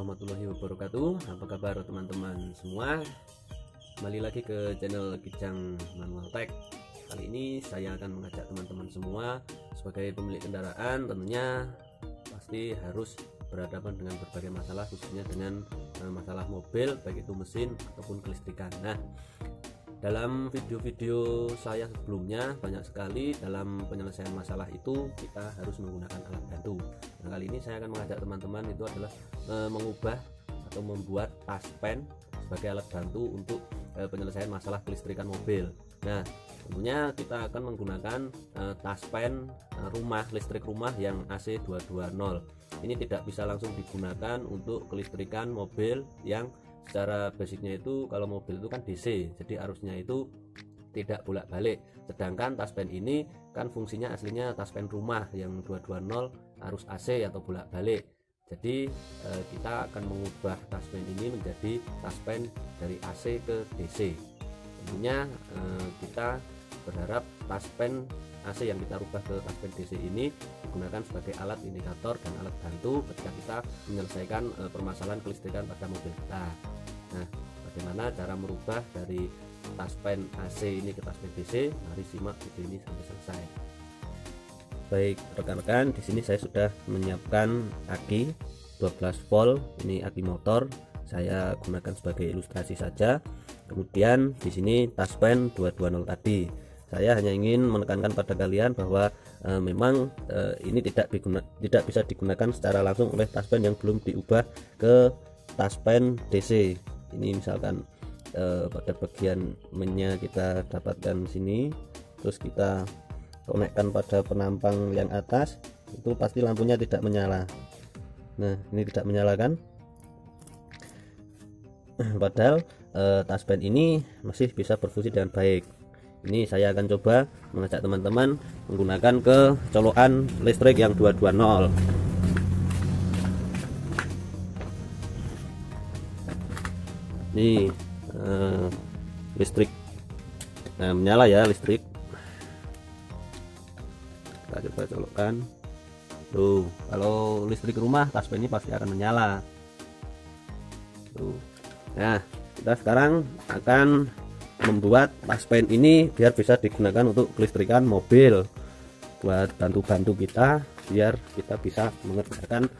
warahmatullahi wabarakatuh. Apa kabar teman-teman semua? Kembali lagi ke channel Kijang Manual Tech. Kali ini saya akan mengajak teman-teman semua sebagai pemilik kendaraan, tentunya pasti harus berhadapan dengan berbagai masalah, khususnya dengan masalah mobil, baik itu mesin ataupun kelistrikan. Nah, dalam video-video saya sebelumnya banyak sekali dalam penyelesaian masalah itu kita harus menggunakan alat bantu. Nah, kali ini saya akan mengajak teman-teman itu adalah mengubah atau membuat taspen sebagai alat bantu untuk penyelesaian masalah kelistrikan mobil. Nah, tentunya kita akan menggunakan taspen rumah, listrik rumah yang AC 220. Ini tidak bisa langsung digunakan untuk kelistrikan mobil yang secara basicnya itu kalau mobil itu kan DC, jadi arusnya itu tidak bolak-balik. Sedangkan taspen ini kan fungsinya aslinya taspen rumah yang 220 arus AC atau bolak-balik. Jadi kita akan mengubah taspen ini menjadi taspen dari AC ke DC. Tentunya kita berharap taspen AC yang kita rubah ke taspen DC ini digunakan sebagai alat indikator dan alat bantu ketika kita menyelesaikan permasalahan kelistrikan pada mobil kita. Nah, bagaimana cara merubah dari taspen AC ini ke taspen DC? Mari simak video ini sampai selesai. Baik rekan-rekan, di sini saya sudah menyiapkan aki 12 volt. Ini aki motor. Saya gunakan sebagai ilustrasi saja. Kemudian di sini taspen 220 tadi. Saya hanya ingin menekankan pada kalian bahwa memang ini tidak bisa digunakan secara langsung oleh taspen yang belum diubah ke taspen DC. Ini misalkan pada bagian mainnya kita dapatkan sini, terus kita konekkan pada penampang yang atas, itu pasti lampunya tidak menyala. Nah, ini tidak menyala kan? Padahal taspen ini masih bisa berfungsi dengan baik. Ini saya akan coba mengajak teman-teman menggunakan ke colokan listrik yang 220. Ini listrik menyala ya, listrik. Kita coba colokkan. Tuh, kalau listrik rumah taspen ini pasti akan menyala. Tuh. Nah, kita sekarang akan membuat taspen ini biar bisa digunakan untuk kelistrikan mobil, buat bantu-bantu kita biar kita bisa mengerjakan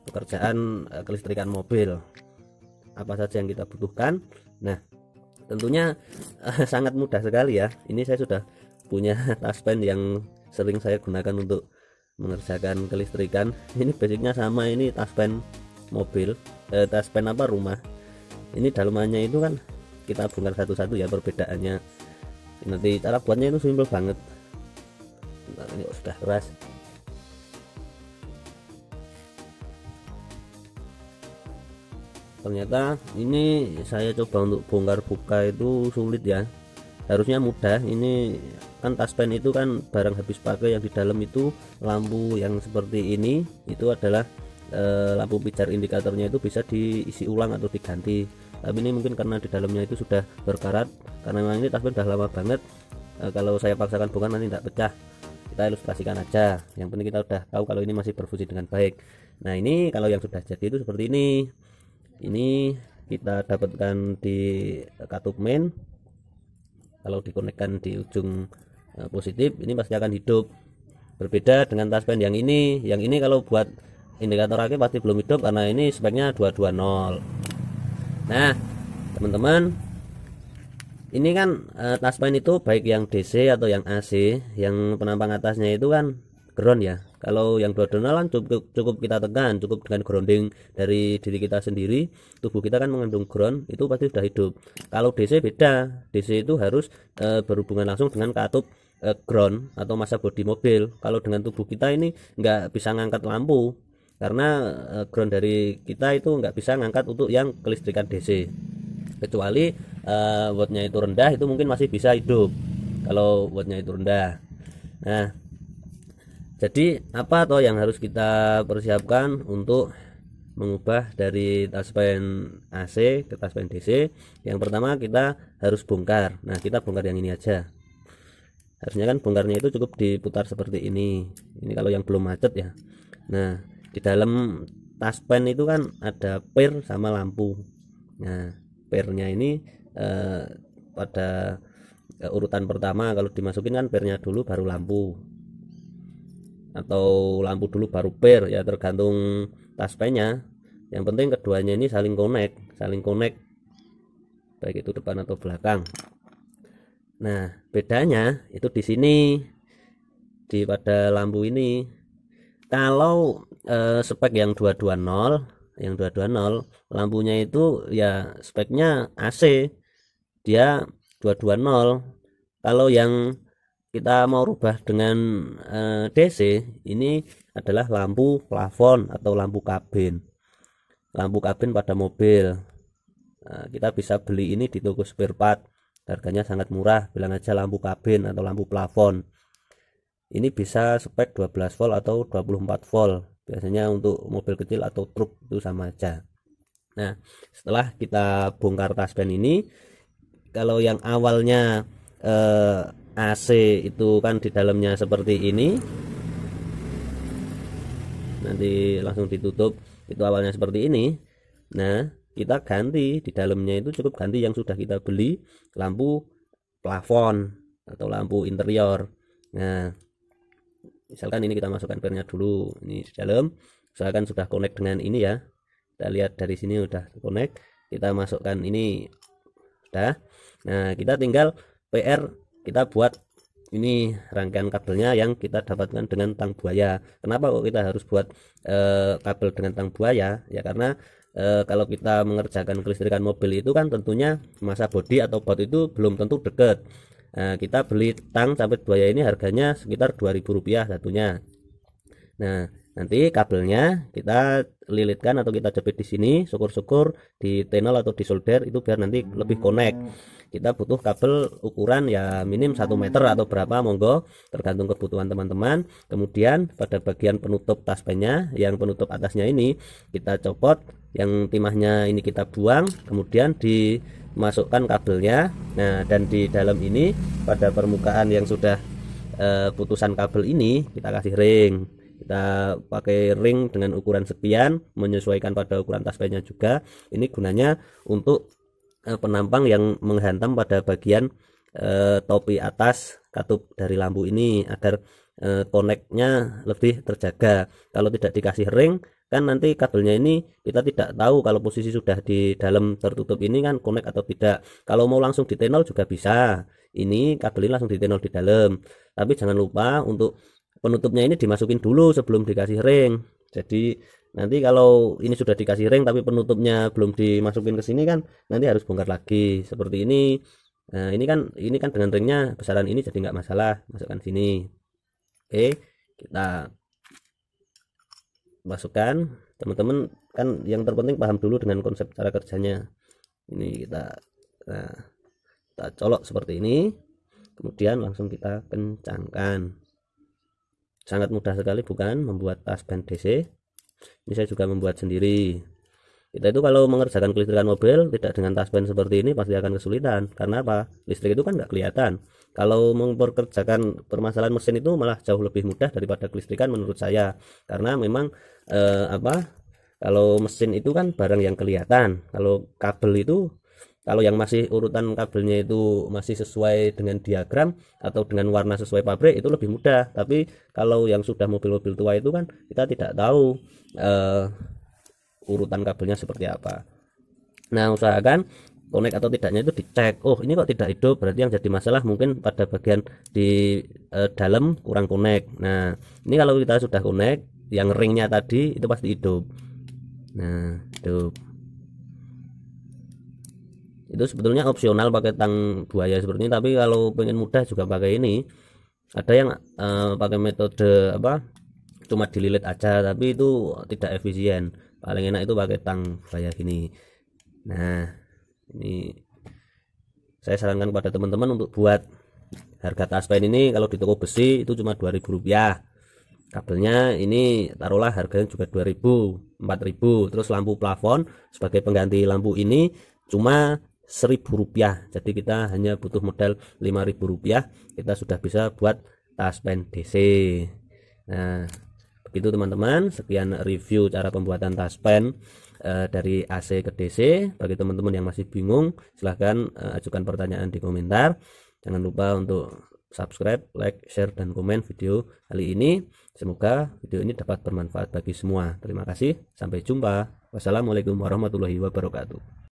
pekerjaan kelistrikan mobil. Apa saja yang kita butuhkan? Nah, tentunya sangat mudah sekali ya. Ini saya sudah punya taspen yang sering saya gunakan untuk mengerjakan kelistrikan. Ini basicnya sama, ini taspen mobil, taspen rumah. Ini dalemannya itu kan kita bongkar satu-satu ya perbedaannya. Nanti cara buatnya itu simpel banget. Bentar, ini sudah keras. Ternyata ini saya coba untuk bongkar buka itu sulit ya. Harusnya mudah. Ini kan taspen itu kan barang habis pakai, yang di dalam itu lampu yang seperti ini itu adalah lampu pijar indikatornya itu bisa diisi ulang atau diganti. Tapi ini mungkin karena di dalamnya itu sudah berkarat, karena memang ini taspen sudah lama banget. Kalau saya paksakan bongkar nanti tidak pecah. Kita ilustrasikan aja. Yang penting kita udah tahu kalau ini masih berfungsi dengan baik. Nah, ini kalau yang sudah jadi itu seperti ini. Ini kita dapatkan di katup main. Kalau dikonekkan di ujung positif, ini pasti akan hidup. Berbeda dengan taspen yang ini. Yang ini kalau buat indikator aki pasti belum hidup karena ini speknya 220. Nah, teman-teman, ini kan taspen itu baik yang DC atau yang AC, yang penampang atasnya itu kan ground ya. Kalau yang 220 kan cukup kita tekan, cukup dengan grounding dari diri kita sendiri, tubuh kita kan mengandung ground, itu pasti sudah hidup. Kalau DC beda, DC itu harus berhubungan langsung dengan katup ground atau massa bodi mobil. Kalau dengan tubuh kita ini nggak bisa ngangkat lampu, karena ground dari kita itu nggak bisa ngangkat untuk yang kelistrikan DC, kecuali wattnya itu rendah, itu mungkin masih bisa hidup kalau wattnya itu rendah. Nah, jadi apa toh yang harus kita persiapkan untuk mengubah dari taspen AC ke taspen DC? Yang pertama kita harus bongkar. Nah, kita bongkar yang ini aja. Harusnya kan bongkarnya itu cukup diputar seperti ini. Ini kalau yang belum macet ya. Nah, di dalam taspen itu kan ada per sama lampu. Nah, pernya ini pada urutan pertama kalau dimasukin kan pernya dulu baru lampu, atau lampu dulu baru per, ya tergantung taspennya. Yang penting keduanya ini saling connect baik itu depan atau belakang. Nah, bedanya itu di sini, di pada lampu ini. Kalau spek yang 220 lampunya itu ya speknya AC, dia 220. Kalau yang kita mau rubah dengan DC, ini adalah lampu plafon atau lampu kabin pada mobil. Kita bisa beli ini di toko spare part, harganya sangat murah, bilang aja lampu kabin atau lampu plafon. Ini bisa spek 12 volt atau 24 volt, biasanya untuk mobil kecil atau truk itu sama aja. Nah, setelah kita bongkar taspen ini, kalau yang awalnya AC itu kan di dalamnya seperti ini, nanti langsung ditutup, itu awalnya seperti ini. Nah, kita ganti di dalamnya itu, cukup ganti yang sudah kita beli, lampu plafon atau lampu interior. Nah, misalkan ini kita masukkan pernya dulu, ini di dalam, misalkan sudah connect dengan ini ya, kita lihat dari sini udah connect, kita masukkan ini sudah. Nah, kita tinggal PR, kita buat ini rangkaian kabelnya yang kita dapatkan dengan tang buaya. Kenapa kok kita harus buat kabel dengan tang buaya? Ya karena kalau kita mengerjakan kelistrikan mobil itu kan tentunya masa bodi atau bot itu belum tentu deket. Nah, kita beli tang sampit buaya ini harganya sekitar Rp2.000 satunya. Nah, nanti kabelnya kita lilitkan atau kita jepit di sini, syukur-syukur di tenol atau di solder itu biar nanti lebih connect. Kita butuh kabel ukuran ya minim 1 meter atau berapa, monggo tergantung kebutuhan teman-teman. Kemudian pada bagian penutup taspennya, yang penutup atasnya ini kita copot, yang timahnya ini kita buang, kemudian dimasukkan kabelnya. Nah, dan di dalam ini pada permukaan yang sudah putusan kabel ini kita kasih ring. Kita pakai ring dengan ukuran sekian, menyesuaikan pada ukuran taspennya juga. Ini gunanya untuk penampang yang menghantam pada bagian topi atas katup dari lampu ini, agar koneknya lebih terjaga. Kalau tidak dikasih ring kan nanti kabelnya ini kita tidak tahu kalau posisi sudah di dalam tertutup ini kan konek atau tidak. Kalau mau langsung ditenol juga bisa, ini kabel ini langsung ditenol di dalam, tapi jangan lupa untuk penutupnya ini dimasukin dulu sebelum dikasih ring. Jadi nanti kalau ini sudah dikasih ring tapi penutupnya belum dimasukin ke sini kan nanti harus bongkar lagi seperti ini. Nah, ini kan dengan ringnya besaran ini jadi nggak masalah, masukkan sini. Oke, kita masukkan. Teman-teman kan yang terpenting paham dulu dengan konsep cara kerjanya. Ini kita colok seperti ini, kemudian langsung kita kencangkan. Sangat mudah sekali bukan membuat taspen DC. Ini saya juga membuat sendiri. Kita itu kalau mengerjakan kelistrikan mobil tidak dengan taspen seperti ini pasti akan kesulitan. Karena apa? Listrik itu kan nggak kelihatan. Kalau memperkerjakan permasalahan mesin itu malah jauh lebih mudah daripada kelistrikan menurut saya. Karena memang kalau mesin itu kan barang yang kelihatan. Kalau kabel itu, kalau yang masih urutan kabelnya itu masih sesuai dengan diagram atau dengan warna sesuai pabrik itu lebih mudah. Tapi kalau yang sudah mobil-mobil tua itu kan kita tidak tahu urutan kabelnya seperti apa. Nah, usahakan connect atau tidaknya itu dicek. Oh, ini kok tidak hidup, berarti yang jadi masalah mungkin pada bagian di dalam kurang connect. Nah, ini kalau kita sudah connect, yang ringnya tadi itu pasti hidup. Nah, hidup. Itu sebetulnya opsional pakai tang buaya seperti ini, tapi kalau pengen mudah juga pakai ini. Ada yang pakai metode cuma dililit aja, tapi itu tidak efisien. Paling enak itu pakai tang buaya gini. Nah, ini saya sarankan kepada teman-teman untuk buat. Harga taspen ini kalau di toko besi itu cuma Rp2.000. Kabelnya ini taruhlah harganya juga 2.000, 4.000. Terus lampu plafon sebagai pengganti lampu ini cuma Rp1.000. Jadi kita hanya butuh modal Rp5.000, kita sudah bisa buat taspen DC. Nah, Begitu teman-teman, sekian review cara pembuatan taspen dari AC ke DC. Bagi teman-teman yang masih bingung, silahkan ajukan pertanyaan di komentar. Jangan lupa untuk subscribe, like, share, dan komen video kali ini. Semoga video ini dapat bermanfaat bagi semua. Terima kasih, sampai jumpa. Wassalamualaikum warahmatullahi wabarakatuh.